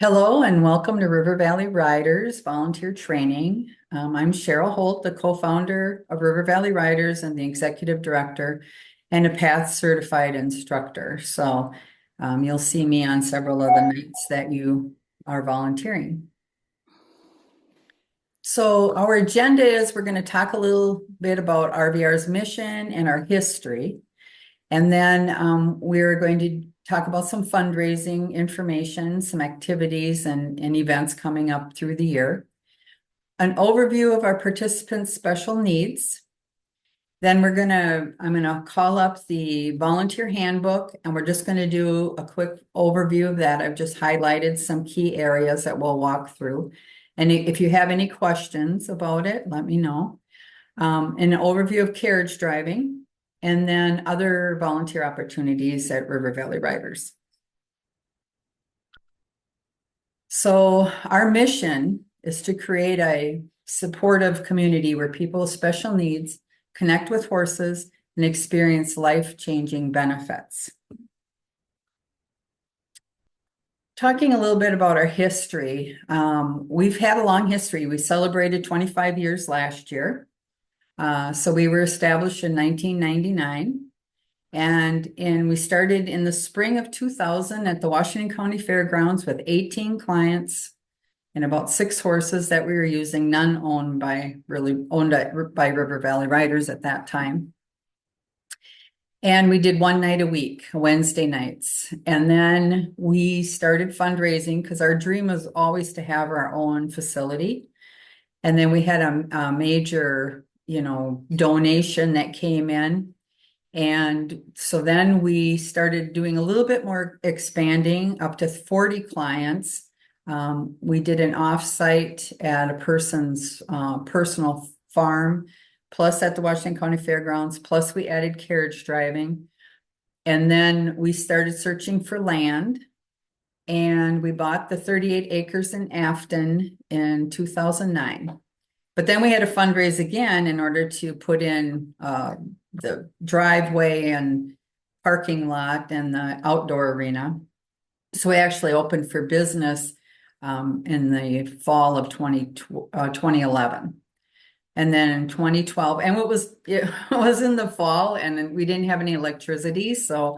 Hello and welcome to River Valley Riders Volunteer Training. I'm Cheryl Holt, the co-founder of River Valley Riders and the executive director and a PATH certified instructor. You'll see me on several of the nights that you are volunteering. So our agenda is we're going to talk a little bit about RVR's mission and our history. And then we're going to talk about some fundraising information, some activities and events coming up through the year. An overview of our participants' special needs. Then I'm gonna call up the volunteer handbook and we're just gonna do a quick overview of that. I've just highlighted some key areas that we'll walk through. And if you have any questions about it, let me know. An overview of carriage driving, and then other volunteer opportunities at River Valley Riders. So our mission is to create a supportive community where people with special needs connect with horses and experience life-changing benefits. Talking a little bit about our history, we've had a long history. We celebrated 25 years last year. So we were established in 1999, and we started in the spring of 2000 at the Washington County Fairgrounds with 18 clients and about 6 horses that we were using, none owned by River Valley Riders at that time. And we did one night a week, Wednesday nights. And then we started fundraising because our dream was always to have our own facility. And then we had a major donation that came in. And so then we started doing a little bit more expanding up to 40 clients. We did an offsite at a person's personal farm, plus at the Washington County Fairgrounds, plus we added carriage driving. And then we started searching for land. And we bought the 38 acres in Afton in 2009. But then we had to fundraise again in order to put in the driveway and parking lot and the outdoor arena. So we actually opened for business in the fall of 2011. And then in 2012, and it was in the fall and we didn't have any electricity. So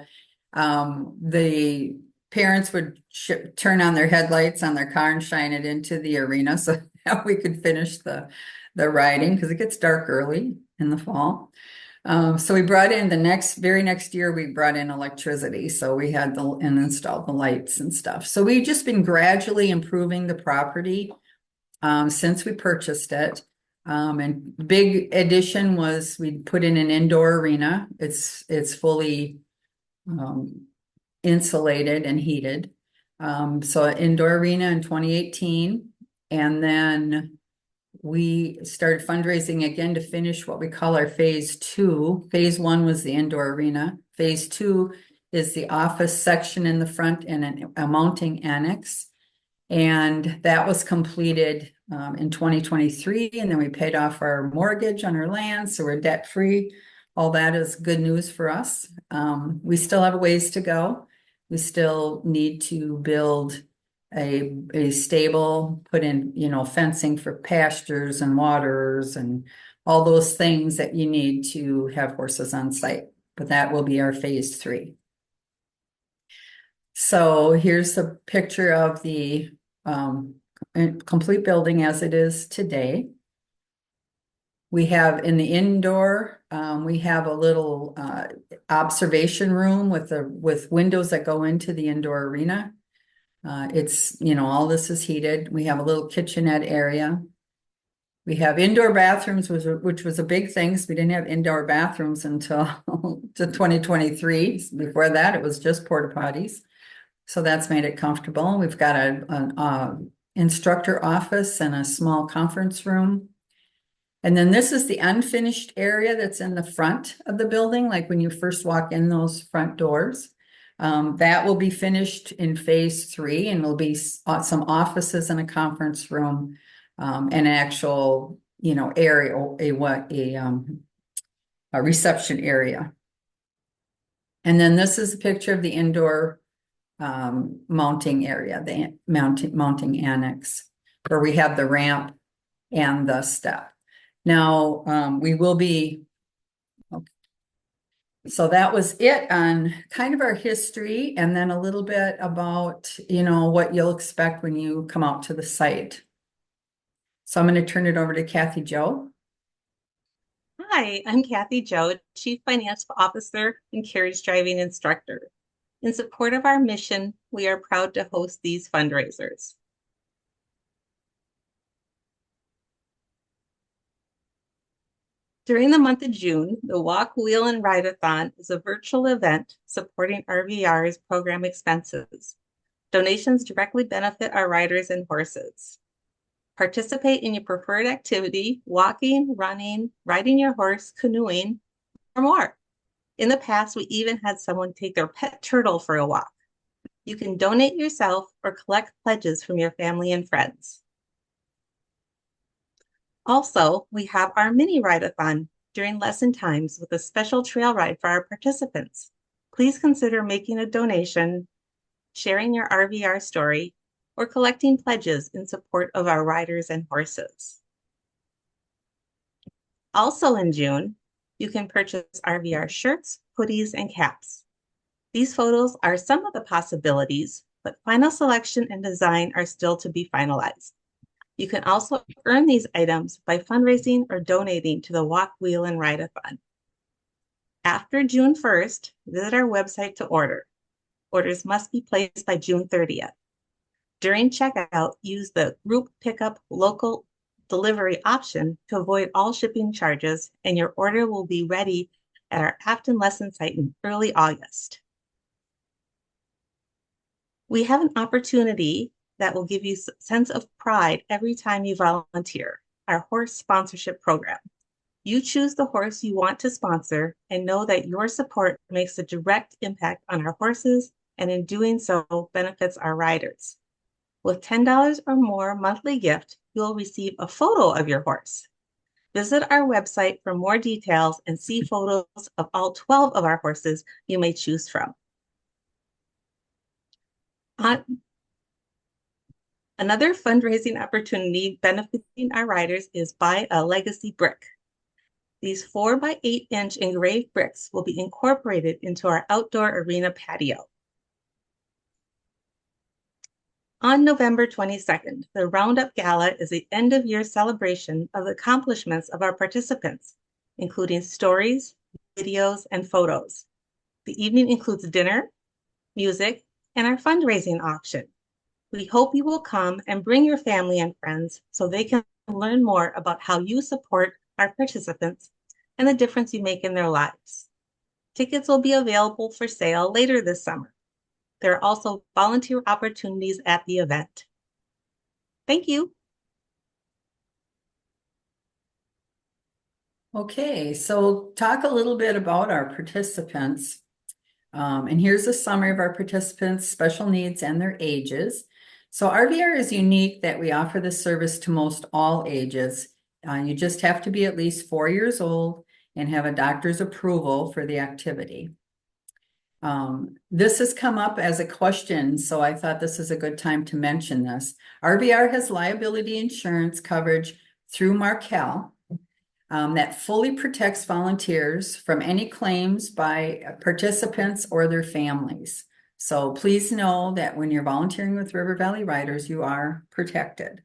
the parents would turn on their headlights on their car and shine it into the arena so that we could finish the riding because it gets dark early in the fall. So we brought in very next year, we brought in electricity. So we had and installed the lights and stuff. So we've just been gradually improving the property since we purchased it. And big addition was we put in an indoor arena. It's fully insulated and heated. So an indoor arena in 2018. And then we started fundraising again to finish what we call our phase 2. Phase 1 was the indoor arena. Phase 2 is the office section in the front and a mounting annex. And that was completed in 2023. And then we paid off our mortgage on our land. So we're debt free. All that is good news for us. We still have a ways to go. We still need to build a stable, put in, fencing for pastures and waters and all those things that you need to have horses on site. But that will be our phase 3. So here's a picture of the complete building as it is today. We have in the indoor, we have a little observation room with windows that go into the indoor arena. It's, all this is heated. We have a little kitchenette area. We have indoor bathrooms, which was a big thing. So we didn't have indoor bathrooms until 2023. Before that, it was just porta potties. So that's made it comfortable. We've got an instructor office and a small conference room. And then this is the unfinished area that's in the front of the building, like when you first walk in those front doors. That will be finished in phase 3, and will be some offices and a conference room, and an actual, area, a reception area. And then this is a picture of the indoor mounting area, the mounting annex, where we have the ramp and the step. Now, we will be, okay. So that was it on kind of our history, and then a little bit about, what you'll expect when you come out to the site. So I'm going to turn it over to Kathy Jo. Hi, I'm Kathy Jo, Chief Financial Officer and Carriage Driving Instructor. In support of our mission, we are proud to host these fundraisers. During the month of June, the Walk, Wheel, and Ride-a-thon is a virtual event supporting RVR's program expenses. Donations directly benefit our riders and horses. Participate in your preferred activity, walking, running, riding your horse, canoeing, or more. In the past, we even had someone take their pet turtle for a walk. You can donate yourself or collect pledges from your family and friends. Also, we have our mini ride-a-thon during lesson times with a special trail ride for our participants. Please consider making a donation, sharing your RVR story, or collecting pledges in support of our riders and horses. Also in June, you can purchase RVR shirts, hoodies, and caps. These photos are some of the possibilities, but final selection and design are still to be finalized. You can also earn these items by fundraising or donating to the Walk, Wheel, and Ride-a-thon. After June 1st, visit our website to order. Orders must be placed by June 30th. During checkout, use the group pickup local delivery option to avoid all shipping charges, and your order will be ready at our Afton lesson site in early August. We have an opportunity that will give you a sense of pride every time you volunteer, our horse sponsorship program. You choose the horse you want to sponsor and know that your support makes a direct impact on our horses, and in doing so benefits our riders. With $10 or more monthly gift, you'll receive a photo of your horse. Visit our website for more details and see photos of all 12 of our horses you may choose from. Another fundraising opportunity benefiting our riders is Buy a Legacy Brick. These 4x8-inch engraved bricks will be incorporated into our outdoor arena patio. On November 22nd, the Roundup Gala is the end-of-year celebration of the accomplishments of our participants, including stories, videos, and photos. The evening includes dinner, music, and our fundraising auction. We hope you will come and bring your family and friends so they can learn more about how you support our participants and the difference you make in their lives. Tickets will be available for sale later this summer. There are also volunteer opportunities at the event. Thank you. Okay, so talk a little bit about our participants. And here's a summary of our participants' special needs and their ages. So RVR is unique that we offer this service to most all ages. You just have to be at least 4 years old and have a doctor's approval for the activity. This has come up as a question, so I thought this is a good time to mention this. RVR has liability insurance coverage through Markel that fully protects volunteers from any claims by participants or their families. So please know that when you're volunteering with River Valley Riders, you are protected.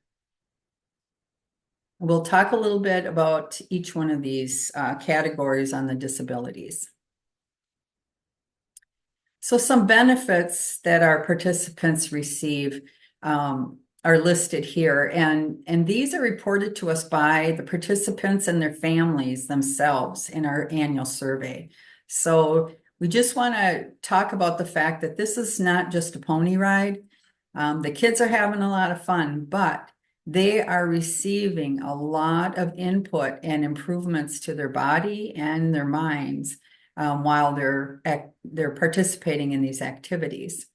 We'll talk a little bit about each one of these categories on the disabilities. So some benefits that our participants receive are listed here, and these are reported to us by the participants and their families themselves in our annual survey. So we just want to talk about the fact that this is not just a pony ride. The kids are having a lot of fun, but they are receiving a lot of input and improvements to their body and their minds while they're participating in these activities.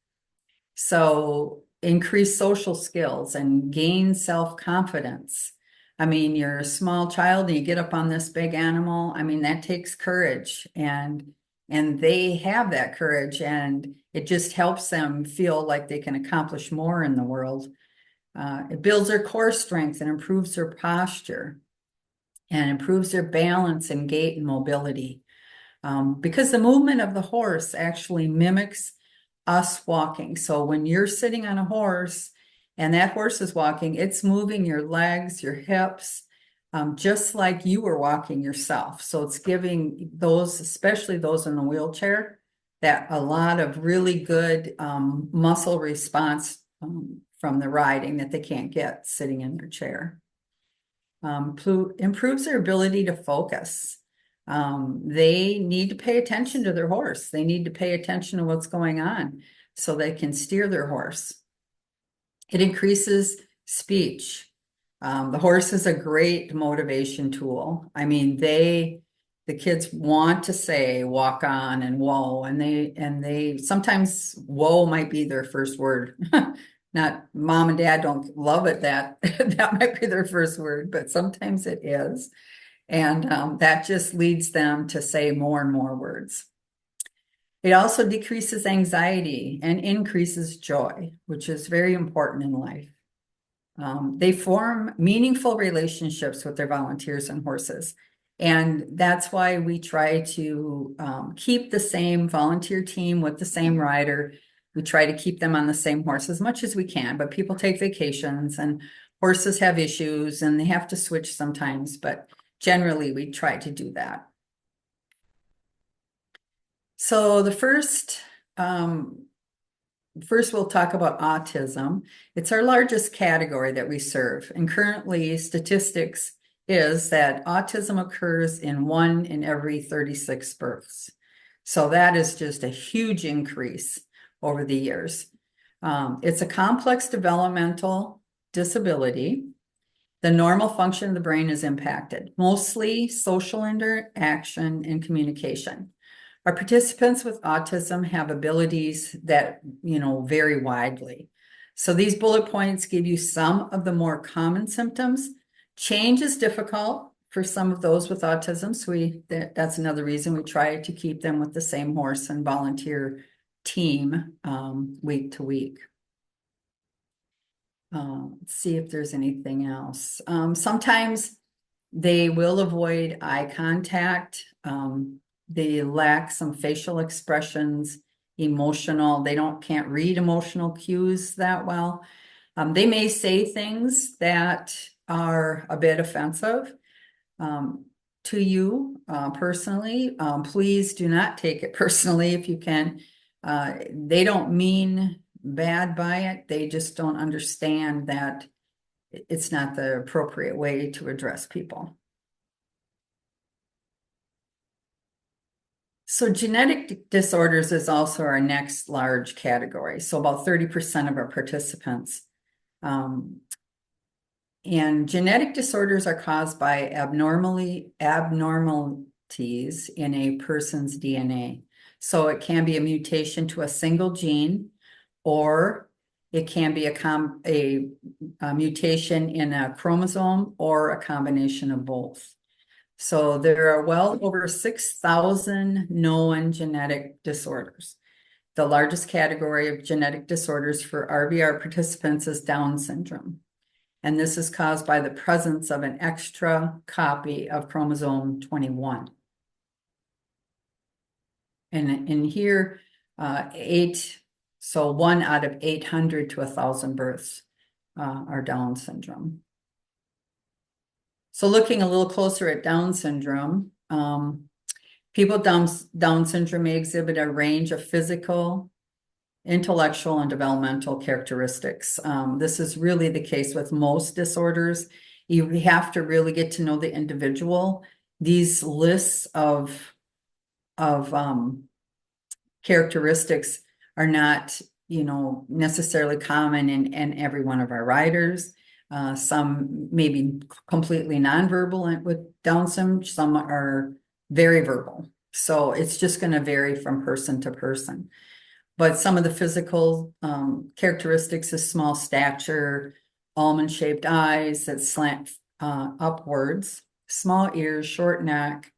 So increase social skills and gain self-confidence. I mean, you're a small child and you get up on this big animal. I mean, that takes courage, and they have that courage, and It just helps them feel like they can accomplish more in the world. It builds their core strength and improves their posture and improves their balance and gait and mobility. Because the movement of the horse actually mimics us walking. So when you're sitting on a horse and that horse is walking, it's moving your legs, your hips, just like you were walking yourself. So it's giving those, especially those in the wheelchair, that a lot of really good muscle response from the riding that they can't get sitting in their chair. Improves their ability to focus. They need to pay attention to their horse. They need to pay attention to what's going on so they can steer their horse. It increases speech. The horse is a great motivation tool. I mean, the kids want to say walk on and whoa, and they sometimes whoa might be their first word. Not mom and dad don't love it that that might be their first word, but sometimes it is. And that just leads them to say more and more words. It also decreases anxiety and increases joy, which is very important in life. They form meaningful relationships with their volunteers and horses. And that's why we try to keep the same volunteer team with the same rider. We try to keep them on the same horse as much as we can, but people take vacations and horses have issues and they have to switch sometimes, but generally we try to do that. So the first we'll talk about autism. It's our largest category that we serve. And currently statistics is that autism occurs in 1 in every 36 births. So that is just a huge increase over the years. It's a complex developmental disability. The normal function of the brain is impacted, mostly social interaction and communication. Our participants with autism have abilities that, vary widely. So these bullet points give you some of the more common symptoms. Change is difficult for some of those with autism. So that's another reason we try to keep them with the same horse and volunteer team week to week. Let's see if there's anything else. Sometimes they will avoid eye contact. They lack some facial expressions, they can't read emotional cues that well. They may say things that are a bit offensive to you personally. Please do not take it personally if you can. They don't mean bad by it. They just don't understand that it's not the appropriate way to address people. So genetic disorders is also our next large category. So about 30% of our participants. And genetic disorders are caused by abnormalities in a person's DNA. So it can be a mutation to a single gene, or it can be a mutation in a chromosome or a combination of both. So there are well over 6,000 known genetic disorders. The largest category of genetic disorders for RVR participants is Down syndrome. And this is caused by the presence of an extra copy of chromosome 21. And in here, 1 out of 800 to 1,000 births are Down syndrome. So looking a little closer at Down syndrome, people with Down syndrome may exhibit a range of physical, intellectual, and developmental characteristics. This is really the case with most disorders. You have to really get to know the individual. These lists of characteristics are not, necessarily common in every one of our riders. Some may be completely nonverbal with Down syndrome. Some are very verbal. So it's just going to vary from person to person. But some of the physical characteristics is small stature, almond-shaped eyes that slant upwards, small ears, short neck,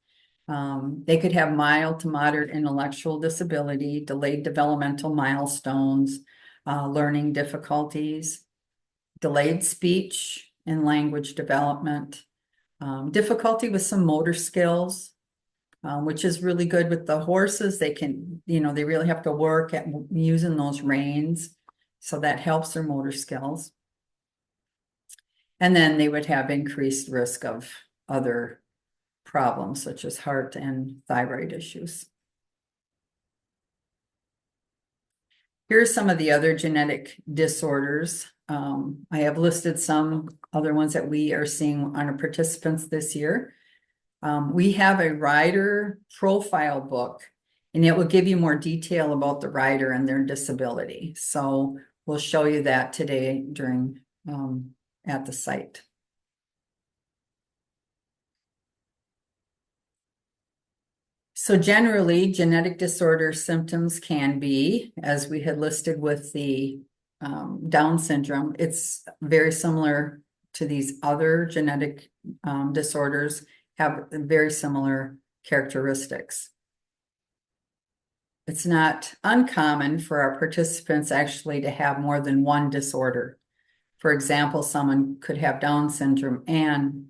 They could have mild to moderate intellectual disability, delayed developmental milestones, learning difficulties, delayed speech and language development, difficulty with some motor skills, which is really good with the horses. They can, they really have to work at using those reins. So that helps their motor skills. And then they would have increased risk of other problems such as heart and thyroid issues. Here are some of the other genetic disorders. I have listed some other ones that we are seeing on our participants this year. We have a rider profile book, and it will give you more detail about the rider and their disability. So we'll show you that today during at the site. So generally, genetic disorder symptoms can be, as we had listed with the Down syndrome, it's very similar to these other genetic disorders, have very similar characteristics. It's not uncommon for our participants actually to have more than one disorder. For example, someone could have Down syndrome and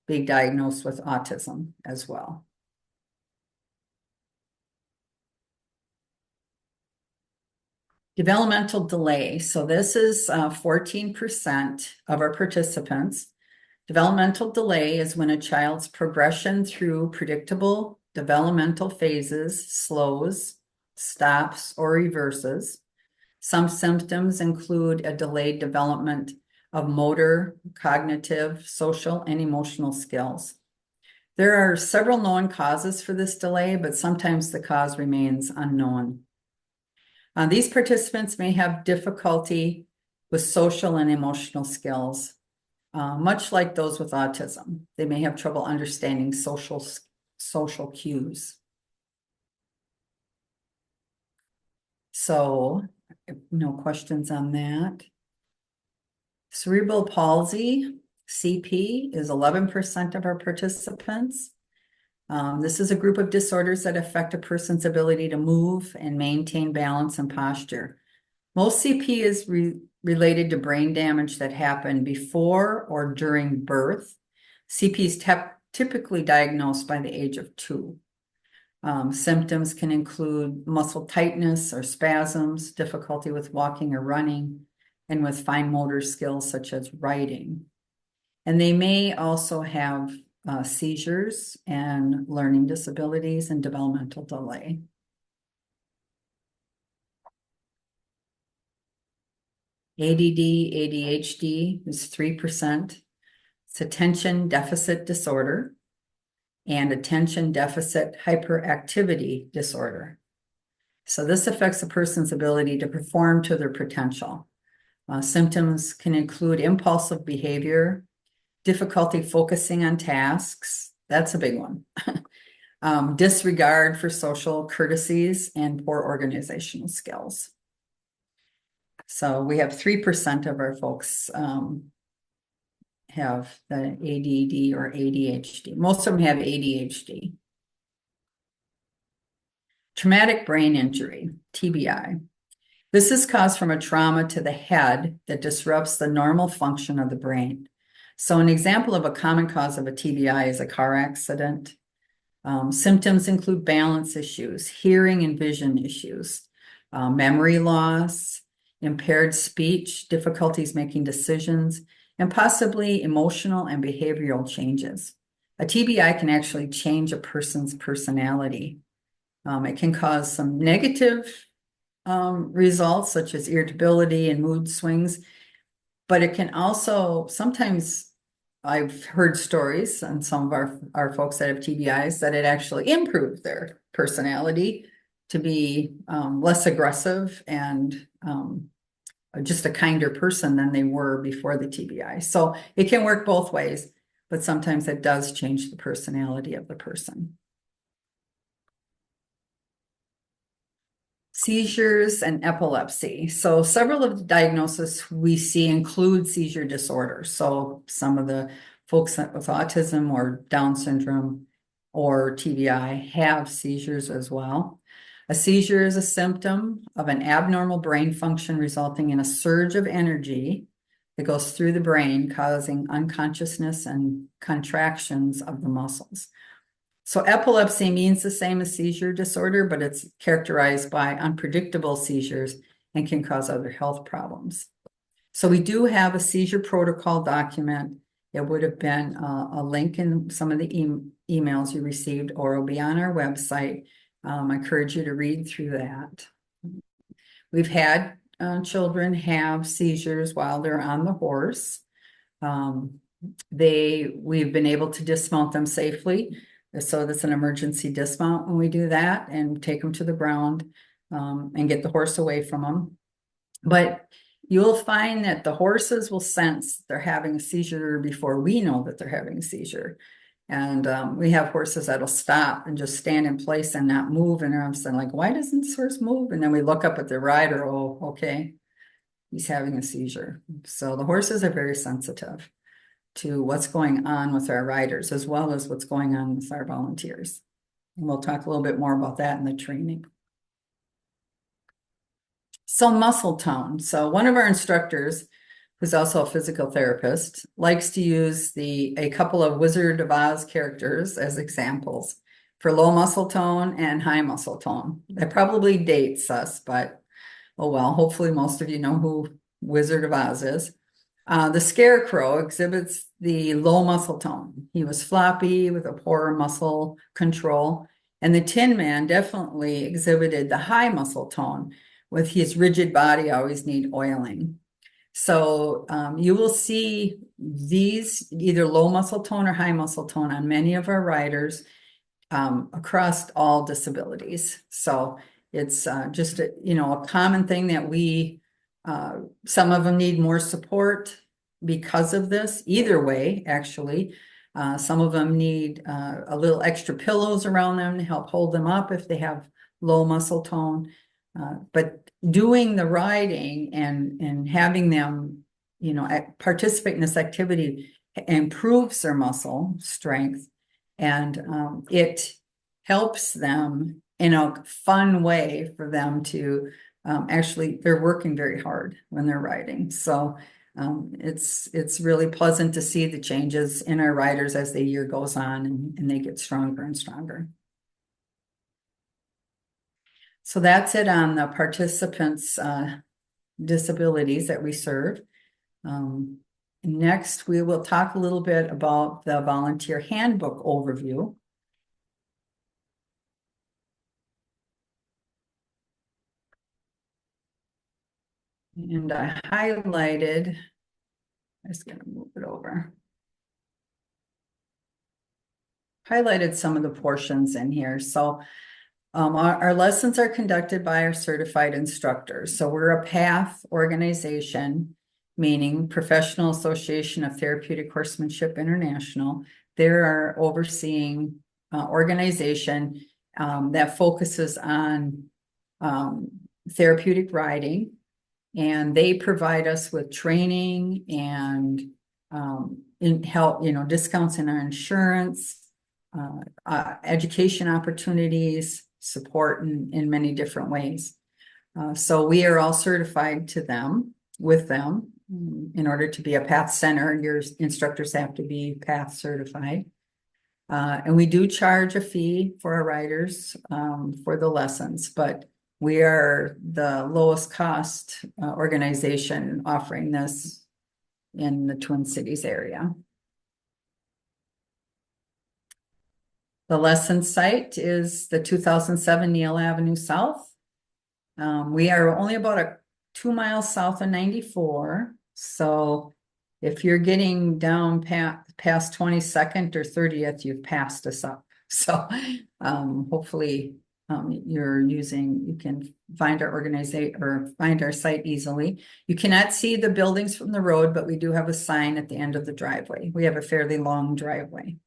be diagnosed with autism as well. Developmental delay. So this is 14% of our participants. Developmental delay is when a child's progression through predictable developmental phases slows, stops, or reverses. Some symptoms include a delayed development of motor, cognitive, social, and emotional skills. There are several known causes for this delay, but sometimes the cause remains unknown. These participants may have difficulty with social and emotional skills, much like those with autism. They may have trouble understanding social cues. So, no questions on that. Cerebral palsy, CP, is 11% of our participants. This is a group of disorders that affect a person's ability to move and maintain balance and posture. Most CP is related to brain damage that happened before or during birth. CP is typically diagnosed by the age of 2. Symptoms can include muscle tightness or spasms, difficulty with walking or running, and with fine motor skills such as writing. And they may also have seizures and learning disabilities and developmental delay. ADD, ADHD is 3%. It's attention deficit disorder and attention deficit hyperactivity disorder. So this affects a person's ability to perform to their potential. Symptoms can include impulsive behavior, difficulty focusing on tasks. That's a big one. Disregard for social courtesies and poor organizational skills. So we have 3% of our folks have the ADD or ADHD. Most of them have ADHD. Traumatic brain injury, TBI. This is caused from a trauma to the head that disrupts the normal function of the brain. So an example of a common cause of a TBI is a car accident. Symptoms include balance issues, hearing and vision issues, memory loss, impaired speech, difficulties making decisions, and possibly emotional and behavioral changes. A TBI can actually change a person's personality. It can cause some negative results such as irritability and mood swings, but it can also sometimes, I've heard stories and some of our folks that have TBIs that it actually improved their personality to be less aggressive and just a kinder person than they were before the TBI. So it can work both ways, but sometimes it does change the personality of the person. Seizures and epilepsy. So several of the diagnoses we see include seizure disorder. So some of the folks with autism or Down syndrome or TBI have seizures as well. A seizure is a symptom of an abnormal brain function resulting in a surge of energy that goes through the brain, causing unconsciousness and contractions of the muscles. So epilepsy means the same as seizure disorder, but it's characterized by unpredictable seizures and can cause other health problems. So we do have a seizure protocol document. It would have been a link in some of the emails you received, or it'll be on our website. I encourage you to read through that. We've had children have seizures while they're on the horse. We've been able to dismount them safely. So that's an emergency dismount when we do that, and take them to the ground and get the horse away from them. But you'll find that the horses will sense they're having a seizure before we know that they're having a seizure. And we have horses that'll stop and just stand in place and not move. And I'm saying, like, why doesn't this horse move? And then we look up at the rider. Oh, okay, he's having a seizure. So the horses are very sensitive to what's going on with our riders, as well as what's going on with our volunteers. And we'll talk a little bit more about that in the training. So muscle tone. So one of our instructors, who's also a physical therapist, likes to use a couple of Wizard of Oz characters as examples for low muscle tone and high muscle tone. That probably dates us, but oh well, hopefully most of you know who Wizard of Oz is. The Scarecrow exhibits the low muscle tone. He was floppy with a poor muscle control. And the Tin Man definitely exhibited the high muscle tone, with his rigid body always need oiling. So you will see these either low muscle tone or high muscle tone on many of our riders across all disabilities. So it's just a common thing that we some of them need more support because of this. Either way, actually, some of them need a little extra pillows around them to help hold them up if they have low muscle tone. But doing the riding and having them, participate in this activity improves their muscle strength, and it helps them in a fun way for them to actually, they're working very hard when they're riding. So it's really pleasant to see the changes in our riders as the year goes on, and they get stronger and stronger. So that's it on the participants' disabilities that we serve. Next, we will talk a little bit about the volunteer handbook overview. And I highlighted, I'm just going to move it over. Highlighted some of the portions in here. So our lessons are conducted by our certified instructors. So we're a PATH organization, meaning Professional Association of Therapeutic Horsemanship International. They're our overseeing organization that focuses on therapeutic riding, and they provide us with training and help, discounts in our insurance, education opportunities, support in many different ways. So we are all certified with them. In order to be a PATH center, your instructors have to be PATH certified. And we do charge a fee for our riders for the lessons, but we are the lowest cost organization offering this in the Twin Cities area. The lesson site is the 2007 Neal Avenue South. We are only about 2 miles south of 94. So if you're getting down past 22nd or 30th, you've passed us up. So hopefully you can find our organization or find our site easily. You cannot see the buildings from the road, but we do have a sign at the end of the driveway. We have a fairly long driveway.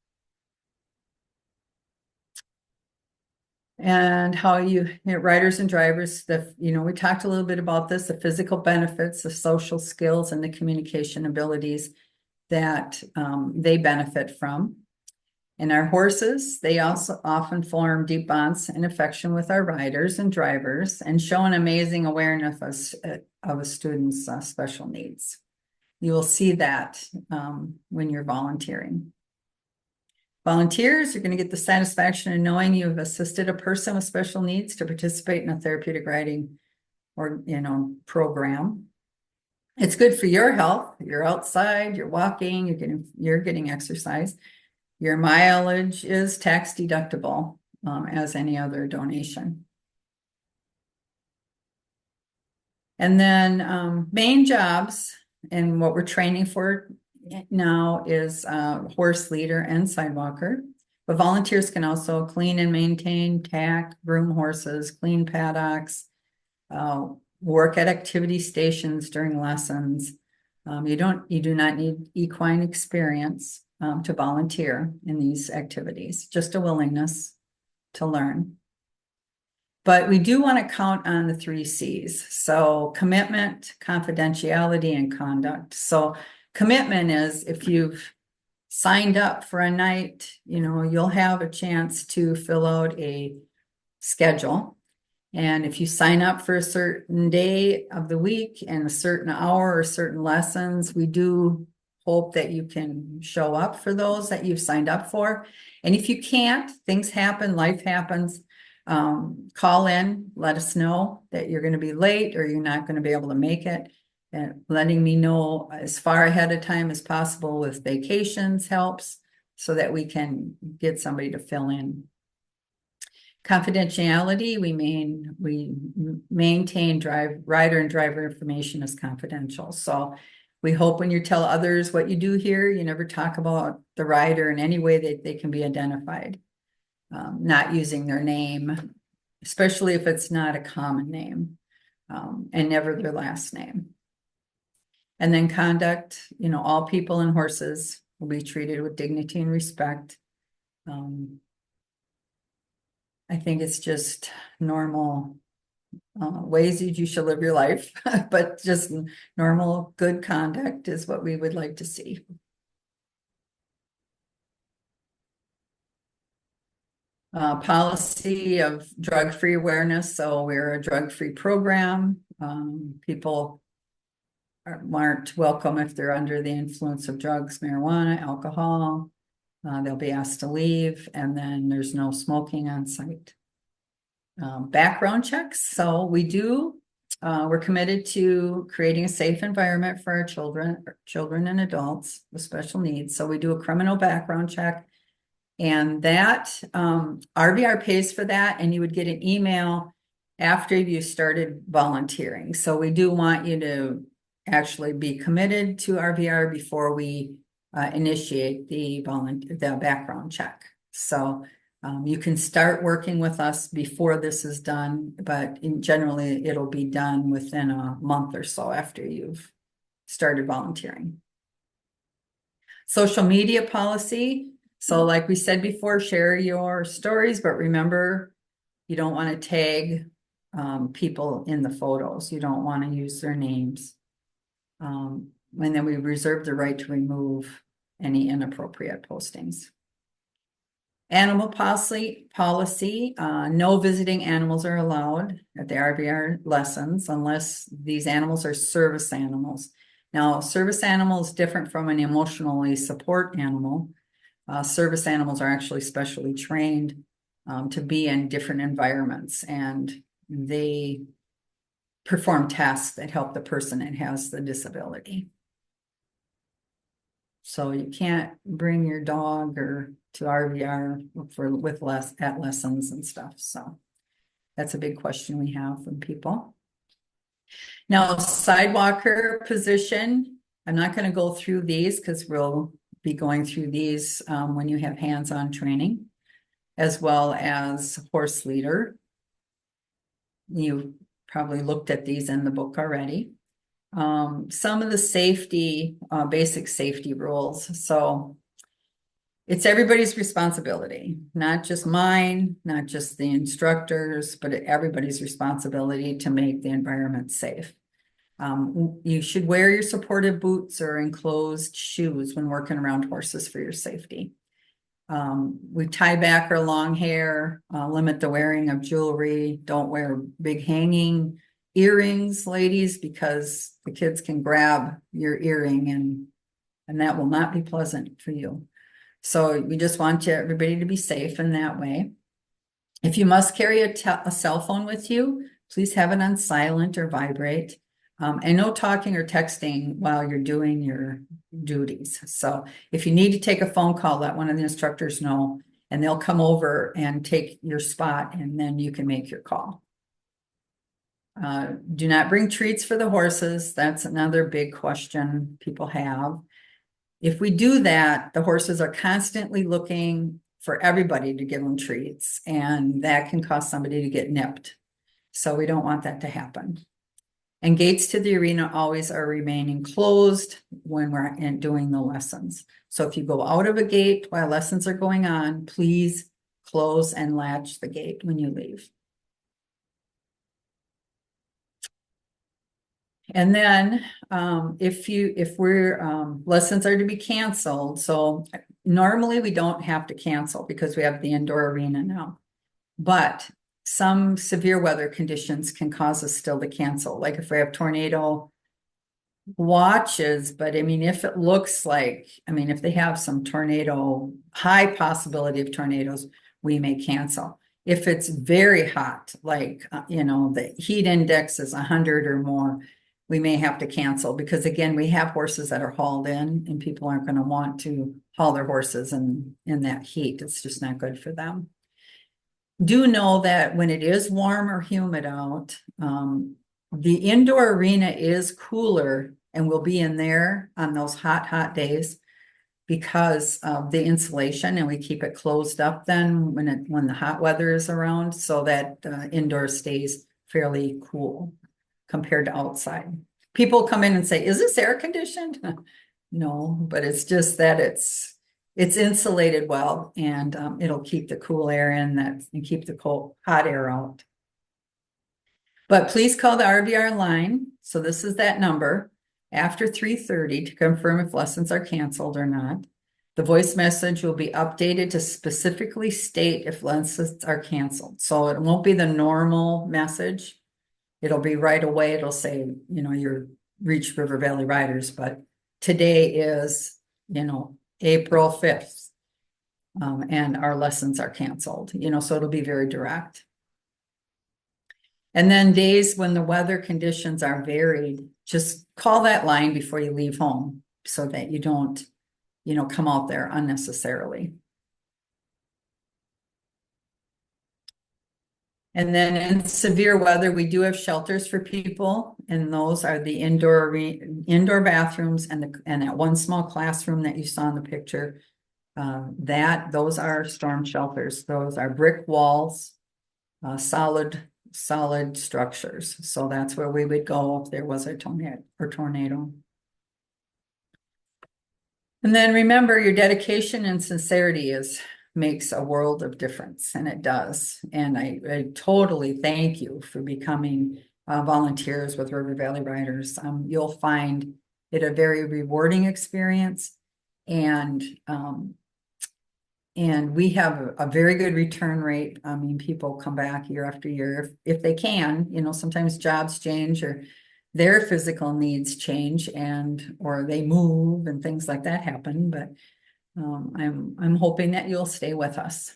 And how riders and drivers, we talked a little bit about this, the physical benefits, the social skills, and the communication abilities that they benefit from. And our horses, they also often form deep bonds and affection with our riders and drivers and show an amazing awareness of a student's special needs. You will see that when you're volunteering. Volunteers are going to get the satisfaction of knowing you have assisted a person with special needs to participate in a therapeutic riding or, program. It's good for your health. You're outside, you're walking, you're getting exercise. Your mileage is tax deductible as any other donation. And then main jobs and what we're training for now is horse leader and sidewalker. But volunteers can also clean and maintain, tack, groom horses, clean paddocks, work at activity stations during lessons. You do not need equine experience to volunteer in these activities, just a willingness to learn. But we do want to count on the 3 C's. So commitment, confidentiality, and conduct. So commitment is if you've signed up for a night, you'll have a chance to fill out a schedule. And if you sign up for a certain day of the week and a certain hour or certain lessons, we do hope that you can show up for those that you've signed up for. And if you can't, things happen, life happens. Call in, let us know that you're going to be late or you're not going to be able to make it, and letting me know as far ahead of time as possible with vacations helps so that we can get somebody to fill in. Confidentiality, we maintain rider and driver information as confidential. So we hope when you tell others what you do here, you never talk about the rider in any way that they can be identified. Not using their name, especially if it's not a common name, and never their last name. And then conduct, all people and horses will be treated with dignity and respect. I think it's just normal ways that you should live your life, but just normal good conduct is what we would like to see. Policy of drug-free awareness. So we're a drug-free program. People aren't welcome if they're under the influence of drugs, marijuana, alcohol. They'll be asked to leave, and then there's no smoking on site. Background checks. So we're committed to creating a safe environment for our children and adults with special needs. So we do a criminal background check. And that RVR pays for that, and you would get an email after you started volunteering. So we do want you to actually be committed to RVR before we initiate the background check. So you can start working with us before this is done, but generally it'll be done within a month or so after you've started volunteering. Social media policy. So like we said before, share your stories, but remember, you don't want to tag people in the photos. You don't want to use their names. And then we reserve the right to remove any inappropriate postings. Animal policy, no visiting animals are allowed at the RVR lessons unless these animals are service animals. Now, service animal is different from an emotionally support animal. Service animals are actually specially trained to be in different environments, and they perform tasks that help the person that has the disability. So you can't bring your dog or to RVR at lessons and stuff. So that's a big question we have from people. Now, sidewalker position, I'm not going to go through these because we'll be going through these when you have hands-on training, as well as horse leader. You probably looked at these in the book already. Some of the safety, basic safety rules. So it's everybody's responsibility, not just mine, not just the instructors, but everybody's responsibility to make the environment safe. You should wear your supportive boots or enclosed shoes when working around horses for your safety. We tie back our long hair, limit the wearing of jewelry, don't wear big hanging earrings, ladies, because the kids can grab your earring and that will not be pleasant for you. So we just want everybody to be safe in that way. If you must carry a cell phone with you, please have it on silent or vibrate. And no talking or texting while you're doing your duties. So if you need to take a phone call, let one of the instructors know, and they'll come over and take your spot, and then you can make your call. Do not bring treats for the horses. That's another big question people have. If we do that, the horses are constantly looking for everybody to give them treats, and that can cause somebody to get nipped. So we don't want that to happen. And gates to the arena always are remaining closed when we're doing the lessons. So if you go out of a gate while lessons are going on, please close and latch the gate when you leave. And then if lessons are to be canceled, so normally we don't have to cancel because we have the indoor arena now. But some severe weather conditions can cause us still to cancel, like if we have tornado watches. But I mean, if it looks like, I mean, if they have some high possibility of tornadoes, we may cancel. If it's very hot, like, the heat index is 100 or more, we may have to cancel because, again, we have horses that are hauled in and people aren't going to want to haul their horses in that heat. It's just not good for them. Do know that when it is warm or humid out, the indoor arena is cooler and we'll be in there on those hot days because of the insulation, and we keep it closed up then when the hot weather is around, so that indoor stays fairly cool compared to outside. People come in and say, "Is this air conditioned?" No, but it's just that it's insulated well, and it'll keep the cool air in and keep the hot air out. But please call the RVR line. So this is that number after 3:30 to confirm if lessons are canceled or not. The voice message will be updated to specifically state if lessons are canceled. So it won't be the normal message. It'll be right away. It'll say, you reached River Valley Riders, but today is, April 5th, and our lessons are canceled, so it'll be very direct. And then days when the weather conditions are varied, just call that line before you leave home so that you don't, come out there unnecessarily. And then in severe weather, we do have shelters for people, and those are the indoor bathrooms and that one small classroom that you saw in the picture. Those are storm shelters. Those are brick walls, solid structures. So that's where we would go if there was a tornado. And then remember, your dedication and sincerity makes a world of difference, and it does. And I totally thank you for becoming volunteers with River Valley Riders. You'll find it a very rewarding experience, and we have a very good return rate. I mean, people come back year after year if they can. Sometimes jobs change or their physical needs change or they move and things like that happen, but I'm hoping that you'll stay with us.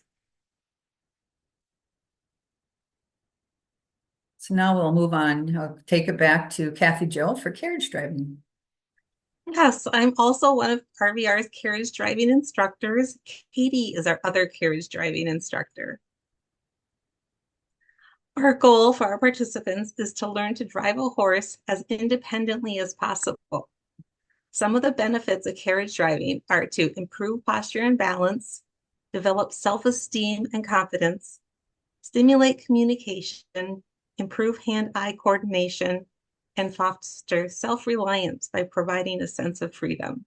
So now we'll move on. I'll take it back to Kathy Jill for carriage driving. Yes, I'm also one of RVR's carriage driving instructors. Katie is our other carriage driving instructor. Our goal for our participants is to learn to drive a horse as independently as possible. Some of the benefits of carriage driving are to improve posture and balance, develop self-esteem and confidence, stimulate communication, improve hand-eye coordination, and foster self-reliance by providing a sense of freedom.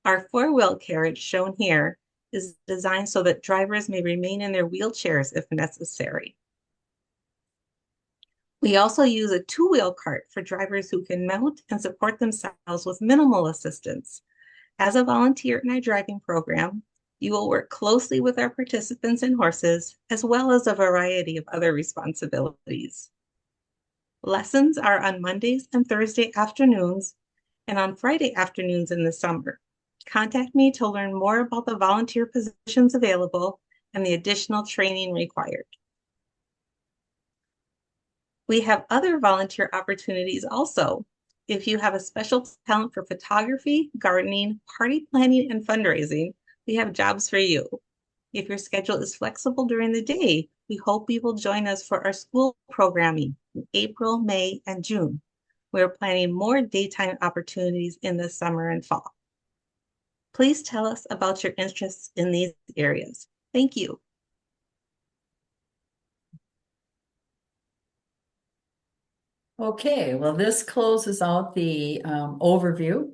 Our four-wheel carriage shown here is designed so that drivers may remain in their wheelchairs if necessary. We also use a two-wheel cart for drivers who can mount and support themselves with minimal assistance. As a volunteer in our driving program, You will work closely with our participants and horses, as well as a variety of other responsibilities. Lessons are on Mondays and Thursday afternoons and on Friday afternoons in the summer. Contact me to learn more about the volunteer positions available and the additional training required. We have other volunteer opportunities also. If you have a special talent for photography, gardening, party planning, and fundraising, we have jobs for you. If your schedule is flexible during the day, we hope you will join us for our school programming in April, May, and June. We are planning more daytime opportunities in the summer and fall. Please tell us about your interests in these areas. Thank you. Okay, well, this closes out the overview.